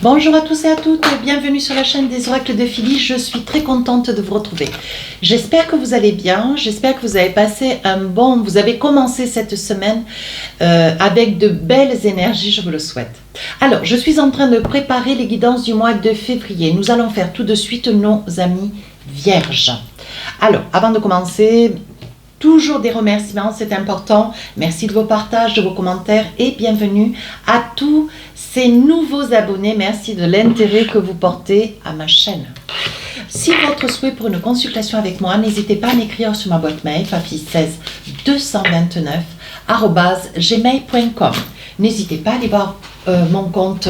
Bonjour à tous et à toutes, bienvenue sur la chaîne des oracles de Philly, je suis très contente de vous retrouver. J'espère que vous allez bien, j'espère que vous avez passé vous avez commencé cette semaine avec de belles énergies, je vous le souhaite. Alors, je suis en train de préparer les guidances du mois de février. Nous allons faire tout de suite nos amis vierges. Alors, avant de commencer, toujours des remerciements, c'est important. Merci de vos partages, de vos commentaires et bienvenue à tous ces nouveaux abonnés. Merci de l'intérêt que vous portez à ma chaîne. Si votre souhait pour une consultation avec moi, n'hésitez pas à m'écrire sur ma boîte mail fafi16 229@gmail.com. N'hésitez pas à aller voir mon compte,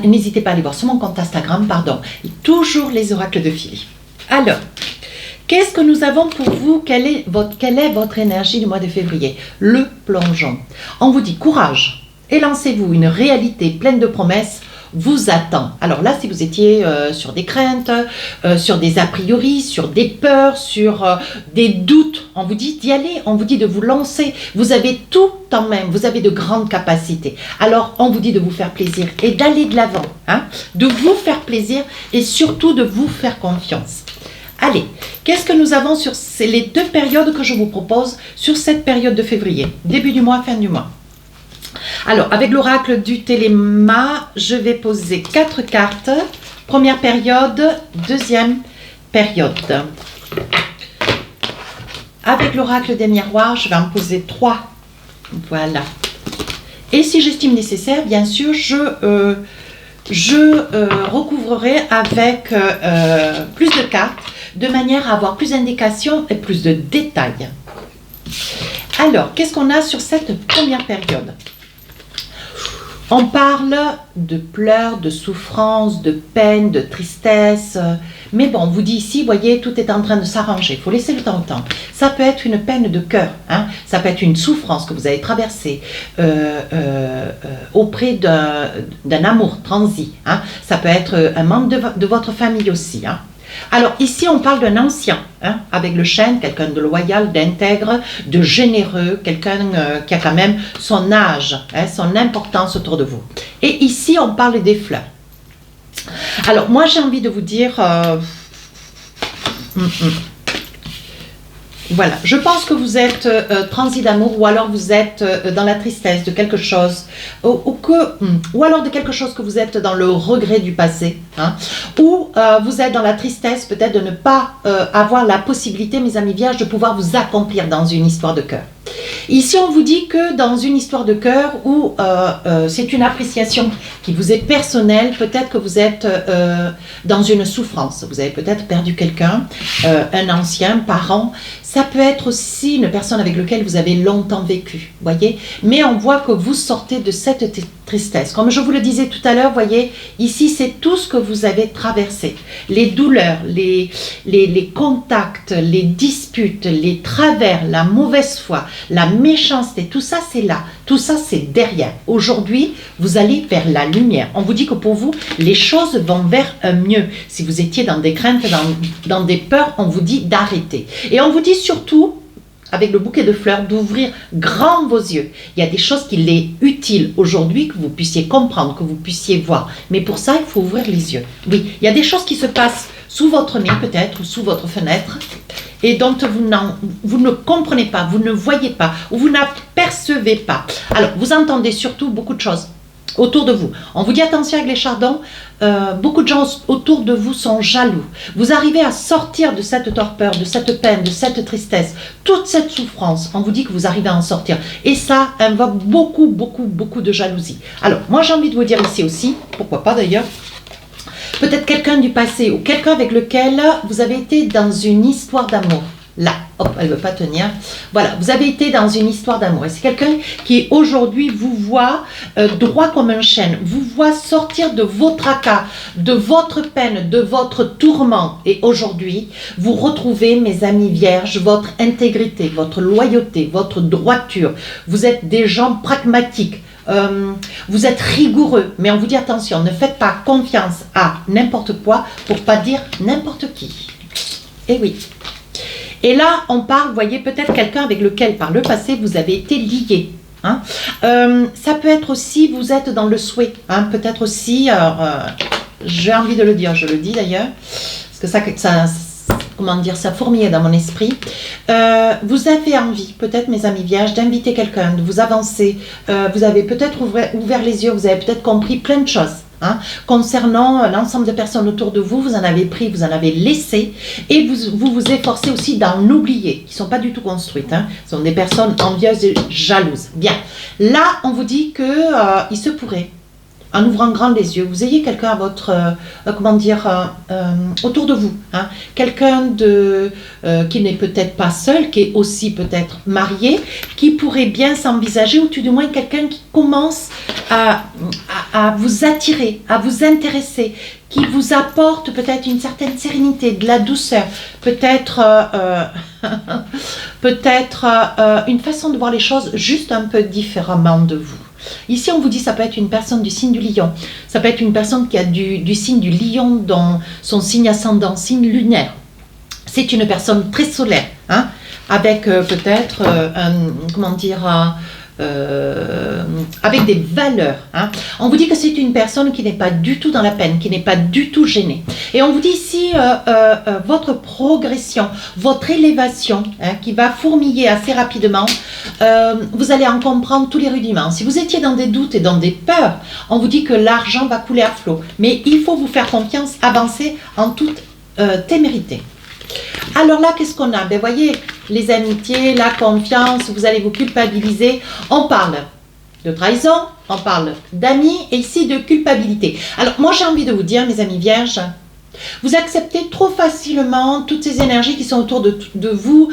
n'hésitez pas à aller voir sur mon compte Instagram, toujours les oracles de Philly. Alors, qu'est-ce que nous avons pour vous? Quelle est votre énergie du mois de février? Le plongeon. On vous dit courage, élancez-vous, une réalité pleine de promesses vous attend. Alors là, si vous étiez sur des craintes, sur des a priori, sur des peurs, sur des doutes, on vous dit d'y aller, on vous dit de vous lancer. Vous avez tout en même, vous avez de grandes capacités. Alors, on vous dit de vous faire plaisir et d'aller de l'avant, de vous faire plaisir et surtout de vous faire confiance. Allez, qu'est-ce que nous avons sur les deux périodes que je vous propose sur cette période de février, début du mois, fin du mois? Alors, avec l'oracle du Téléma, je vais poser 4 cartes. Première période, deuxième période. Avec l'oracle des miroirs, je vais en poser 3. Voilà. Et si j'estime nécessaire, bien sûr, je recouvrerai avec plus de cartes, de manière à avoir plus d'indications et plus de détails. Alors, qu'est-ce qu'on a sur cette première période? On parle de pleurs, de souffrance, de peine, de tristesse. Mais bon, on vous dit ici, voyez, tout est en train de s'arranger. Il faut laisser le temps au temps. Ça peut être une peine de cœur. Ça peut être une souffrance que vous avez traversée auprès d'un amour transi. Ça peut être un membre de votre famille aussi. Alors ici, on parle d'un ancien, avec le chêne, quelqu'un de loyal, d'intègre, de généreux, quelqu'un qui a quand même son âge, son importance autour de vous. Et ici, on parle des fleurs. Alors moi, j'ai envie de vous dire... Voilà, je pense que vous êtes transi d'amour, ou alors vous êtes dans la tristesse de quelque chose, ou alors de quelque chose que vous êtes dans le regret du passé, ou vous êtes dans la tristesse peut-être de ne pas avoir la possibilité, mes amis vierges, de pouvoir vous accomplir dans une histoire de cœur. Ici, on vous dit que dans une histoire de cœur où c'est une appréciation qui vous est personnelle, peut-être que vous êtes dans une souffrance. Vous avez peut-être perdu quelqu'un, un ancien, parent. Ça peut être aussi une personne avec laquelle vous avez longtemps vécu, voyez. Mais on voit que vous sortez de cette tristesse. Comme je vous le disais tout à l'heure, voyez, ici, c'est tout ce que vous avez traversé. Les douleurs, les contacts, les disputes, les travers, la mauvaise foi, la méchanceté, tout ça, c'est là. Tout ça, c'est derrière. Aujourd'hui, vous allez vers la lumière. On vous dit que pour vous, les choses vont vers un mieux. Si vous étiez dans des craintes, dans des peurs, on vous dit d'arrêter. Et on vous dit surtout, avec le bouquet de fleurs, d'ouvrir grand vos yeux. Il y a des choses qu'il est utile aujourd'hui que vous puissiez comprendre, que vous puissiez voir. Mais pour ça, il faut ouvrir les yeux. Oui, il y a des choses qui se passent sous votre nez peut-être, ou sous votre fenêtre, et dont vous ne comprenez pas, vous ne voyez pas, ou vous n'apercevez pas. Alors, vous entendez surtout beaucoup de choses autour de vous. On vous dit attention avec les chardons, beaucoup de gens autour de vous sont jaloux. Vous arrivez à sortir de cette torpeur, de cette peine, de cette tristesse, toute cette souffrance. On vous dit que vous arrivez à en sortir. Et ça invoque beaucoup, beaucoup, beaucoup de jalousie. Alors, moi j'ai envie de vous dire ici aussi, pourquoi pas d'ailleurs, peut-être quelqu'un du passé ou quelqu'un avec lequel vous avez été dans une histoire d'amour. Là, hop, elle ne veut pas tenir. Voilà, vous avez été dans une histoire d'amour. Et c'est quelqu'un qui aujourd'hui vous voit droit comme un chêne, vous voit sortir de vos tracas, de votre peine, de votre tourment. Et aujourd'hui, vous retrouvez, mes amis vierges, votre intégrité, votre loyauté, votre droiture. Vous êtes des gens pragmatiques. Vous êtes rigoureux, mais on vous dit attention, ne faites pas confiance à n'importe quoi pour pas dire n'importe qui. Et oui. Et là, on parle, vous voyez, peut-être quelqu'un avec lequel par le passé vous avez été lié. Hein. Ça peut être aussi, vous êtes dans le souhait. Hein. Peut-être aussi, j'ai envie de le dire, je le dis d'ailleurs, parce que comment dire, ça fourmillait dans mon esprit. Vous avez envie, peut-être mes amis vierges, d'inviter quelqu'un, de vous avancer. Vous avez peut-être ouvert les yeux, vous avez peut-être compris plein de choses. Hein, concernant l'ensemble des personnes autour de vous, vous en avez pris, vous en avez laissé, et vous efforcez aussi d'en oublier, qui ne sont pas du tout construites. Hein, ce sont des personnes envieuses et jalouses. Bien, là, on vous dit que il se pourrait, en ouvrant grand les yeux, vous ayez quelqu'un à votre, autour de vous, hein, quelqu'un qui n'est peut-être pas seul, qui est aussi peut-être marié, qui pourrait bien s'envisager, ou tout du moins quelqu'un qui commence à vous attirer, à vous intéresser, qui vous apporte peut-être une certaine sérénité, de la douceur, peut-être une façon de voir les choses juste un peu différemment de vous. Ici, on vous dit ça peut être une personne du signe du lion, ça peut être une personne qui a du signe du lion dans son signe ascendant, signe lunaire. C'est une personne très solaire, hein, avec peut-être avec des valeurs. Hein. On vous dit que c'est une personne qui n'est pas du tout dans la peine, qui n'est pas du tout gênée. Et on vous dit ici votre progression, votre élévation, hein, qui va fourmiller assez rapidement. Vous allez en comprendre tous les rudiments. Si vous étiez dans des doutes et dans des peurs, on vous dit que l'argent va couler à flot. Mais il faut vous faire confiance, avancer en toute témérité. Alors là, qu'est-ce qu'on a? Ben, voyez, les amitiés, la confiance, vous allez vous culpabiliser. On parle de trahison, on parle d'amis et ici de culpabilité. Alors moi, j'ai envie de vous dire, mes amis vierges, vous acceptez trop facilement toutes ces énergies qui sont autour de vous,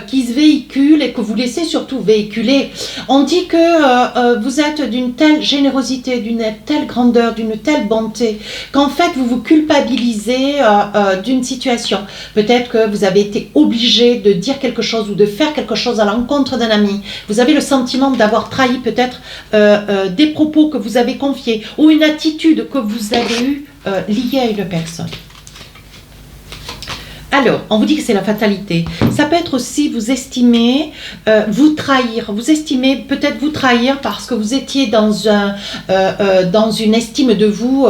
qui se véhiculent et que vous laissez surtout véhiculer. On dit que vous êtes d'une telle générosité, d'une telle grandeur, d'une telle bonté, qu'en fait vous vous culpabilisez d'une situation. Peut-être que vous avez été obligé de dire quelque chose ou de faire quelque chose à l'encontre d'un ami. Vous avez le sentiment d'avoir trahi peut-être des propos que vous avez confiés ou une attitude que vous avez eue liée à une personne. Alors, on vous dit que c'est la fatalité. Ça peut être aussi vous estimer, vous trahir. Vous estimez peut-être vous trahir parce que vous étiez dans une estime de vous,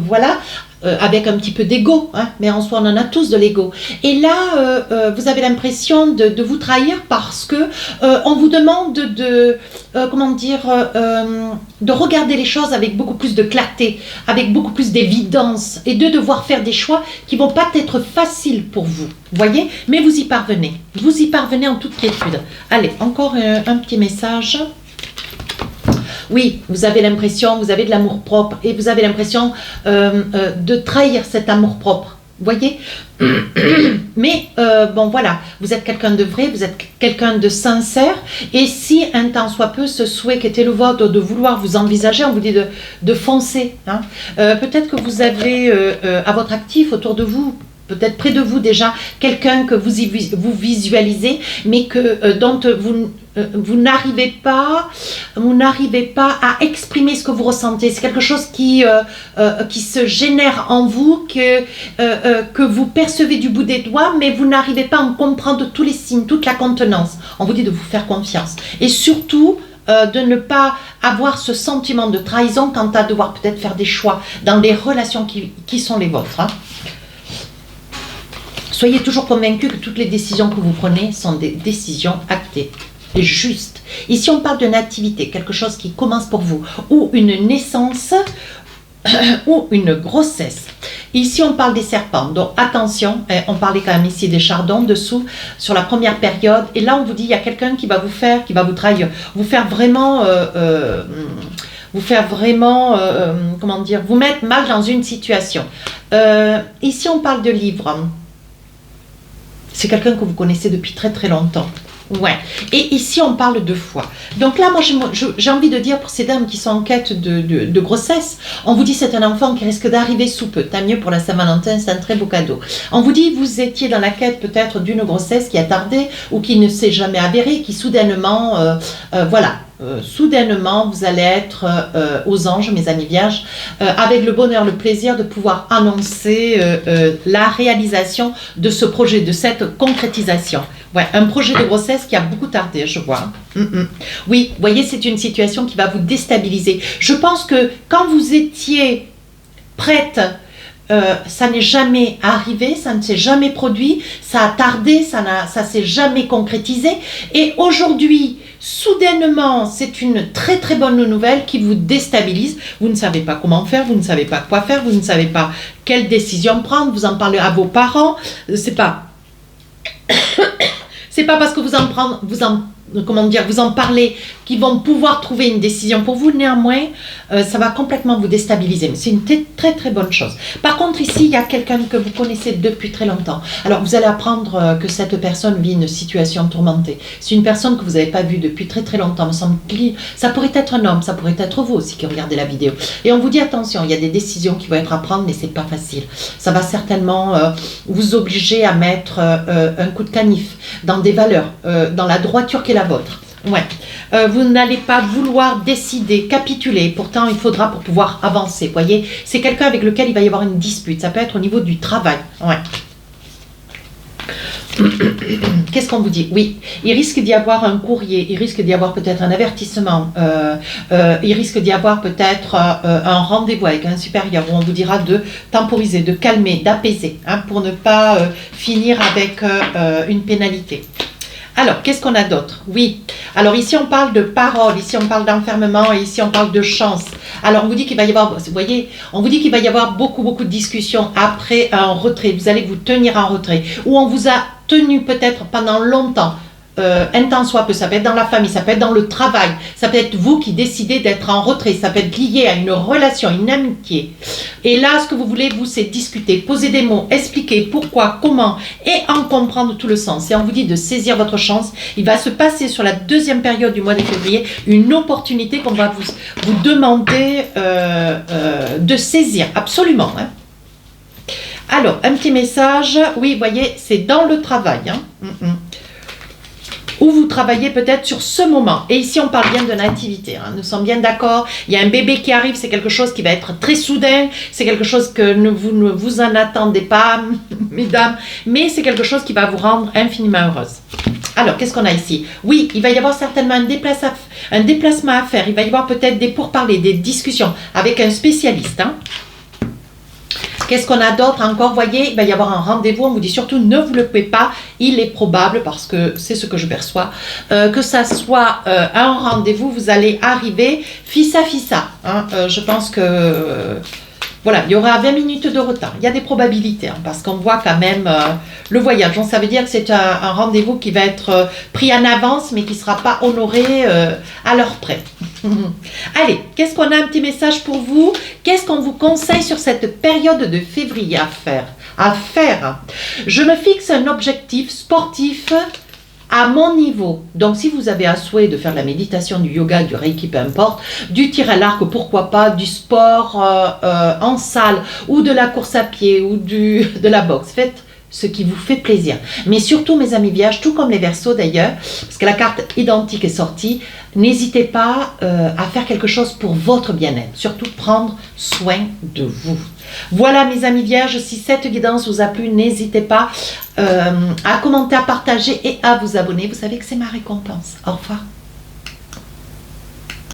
voilà, avec un petit peu d'ego, hein, mais en soi on en a tous de l'ego. Et là, vous avez l'impression de vous trahir parce que on vous demande de regarder les choses avec beaucoup plus de clarté, avec beaucoup plus d'évidence, et de devoir faire des choix qui vont pas être faciles pour vous, voyez, mais vous y parvenez en toute quiétude. Allez, encore un petit message. Oui, vous avez l'impression, vous avez de l'amour-propre et vous avez l'impression de trahir cet amour-propre. Voyez. Mais bon voilà, vous êtes quelqu'un de vrai, vous êtes quelqu'un de sincère, et si un temps soit peu ce souhait qui était le vôtre de vouloir vous envisager, on vous dit de foncer. Hein. Peut-être que vous avez à votre actif autour de vous, peut-être près de vous déjà, quelqu'un que vous visualisez, mais dont vous n'arrivez pas à exprimer ce que vous ressentez. C'est quelque chose qui se génère en vous, que vous percevez du bout des doigts, mais vous n'arrivez pas à en comprendre tous les signes, toute la contenance. On vous dit de vous faire confiance. Et surtout, de ne pas avoir ce sentiment de trahison quant à devoir peut-être faire des choix dans les relations qui sont les vôtres. Hein. Soyez toujours convaincus que toutes les décisions que vous prenez sont des décisions actées et justes. Ici, on parle d'une activité, quelque chose qui commence pour vous, ou une naissance, ou une grossesse. Ici, on parle des serpents, donc attention, on parlait quand même ici des chardons dessous, sur la première période, et là, on vous dit, il y a quelqu'un qui va vous trahir, vous faire vraiment... vous mettre mal dans une situation. Ici, on parle de livres. C'est quelqu'un que vous connaissez depuis très très longtemps. Ouais. Et ici, on parle de foi. Donc là, moi, j'ai envie de dire pour ces dames qui sont en quête de grossesse, on vous dit c'est un enfant qui risque d'arriver sous peu. Tant mieux pour la Saint-Valentin, c'est un très beau cadeau. On vous dit vous étiez dans la quête peut-être d'une grossesse qui a tardé ou qui ne s'est jamais avérée, qui soudainement, voilà, soudainement, vous allez être aux anges, mes amis vierges, avec le bonheur, le plaisir de pouvoir annoncer la réalisation de ce projet, de cette concrétisation. Ouais, un projet de grossesse qui a beaucoup tardé, je vois. Oui, vous voyez, c'est une situation qui va vous déstabiliser. Je pense que quand vous étiez prête, ça n'est jamais arrivé, ça ne s'est jamais produit, ça a tardé, ça s'est jamais concrétisé. Et aujourd'hui, soudainement, c'est une très très bonne nouvelle qui vous déstabilise. Vous ne savez pas comment faire, vous ne savez pas quoi faire, vous ne savez pas quelle décision prendre, vous en parlez à vos parents, c'est pas... C'est pas parce que vous en parlez qu'ils vont pouvoir trouver une décision pour vous. Néanmoins, ça va complètement vous déstabiliser. Mais c'est une très très bonne chose. Par contre, ici, il y a quelqu'un que vous connaissez depuis très longtemps. Alors, vous allez apprendre que cette personne vit une situation tourmentée. C'est une personne que vous n'avez pas vue depuis très très longtemps. Me semble-t-il. Ça pourrait être un homme, ça pourrait être vous aussi qui regardez la vidéo. Et on vous dit attention, il y a des décisions qui vont être à prendre, mais c'est pas facile. Ça va certainement vous obliger à mettre un coup de canif dans des valeurs, dans la droiture qui est la vôtre. Ouais. Vous n'allez pas vouloir décider, capituler. Pourtant, il faudra pour pouvoir avancer. Vous voyez, c'est quelqu'un avec lequel il va y avoir une dispute. Ça peut être au niveau du travail. Ouais. Qu'est-ce qu'on vous dit? Oui, il risque d'y avoir un courrier, il risque d'y avoir peut-être un avertissement, il risque d'y avoir peut-être un rendez-vous avec un supérieur où on vous dira de temporiser, de calmer, d'apaiser, hein, pour ne pas finir avec une pénalité. Alors, qu'est-ce qu'on a d'autre? Oui, alors ici on parle de parole, ici on parle d'enfermement et ici on parle de chance. Alors on vous dit qu'il va y avoir, vous voyez, on vous dit qu'il va y avoir beaucoup de discussions après un retrait. Vous allez vous tenir en retrait. Ou on vous a tenu peut-être pendant longtemps. Un temps soit peu, ça peut être dans la famille, ça peut être dans le travail, ça peut être vous qui décidez d'être en retrait, ça peut être lié à une relation, une amitié. Et là, ce que vous voulez, vous, c'est discuter, poser des mots, expliquer pourquoi, comment, et en comprendre tout le sens. Et on vous dit de saisir votre chance. Il va se passer sur la deuxième période du mois de février une opportunité qu'on va vous demander de saisir, absolument. Hein. Alors, un petit message, oui, vous voyez, c'est dans le travail. Hein. Où vous travaillez peut-être sur ce moment. Et ici, on parle bien de nativité. Hein. Nous sommes bien d'accord. Il y a un bébé qui arrive, c'est quelque chose qui va être très soudain. C'est quelque chose que vous ne vous en attendez pas, mesdames. Mais c'est quelque chose qui va vous rendre infiniment heureuse. Alors, qu'est-ce qu'on a ici? Oui, il va y avoir certainement un déplacement à faire. Il va y avoir peut-être des pourparlers, des discussions avec un spécialiste. Hein. Qu'est-ce qu'on a d'autre encore? Vous voyez, il va y avoir un rendez-vous. On vous dit surtout ne vous le coupez pas. Il est probable, parce que c'est ce que je perçois, que ça soit un rendez-vous. Vous allez arriver fissa. Hein, je pense que... voilà, il y aura 20 minutes de retard. Il y a des probabilités, hein, parce qu'on voit quand même le voyage. Donc, ça veut dire que c'est un rendez-vous qui va être pris en avance, mais qui ne sera pas honoré à l'heure près. Allez, qu'est-ce qu'on a un petit message pour vous? Qu'est-ce qu'on vous conseille sur cette période de février à faire? Je me fixe un objectif sportif à mon niveau. Donc, si vous avez un souhait de faire de la méditation, du yoga, du reiki, peu importe, du tir à l'arc, pourquoi pas, du sport en salle, ou de la course à pied, ou de la boxe, faites ce qui vous fait plaisir. Mais surtout, mes amis vierges, tout comme les verseaux d'ailleurs, parce que la carte identique est sortie, n'hésitez pas à faire quelque chose pour votre bien-être. Surtout, prendre soin de vous. Voilà, mes amis vierges, si cette guidance vous a plu, n'hésitez pas à commenter, à partager et à vous abonner. Vous savez que c'est ma récompense. Au revoir.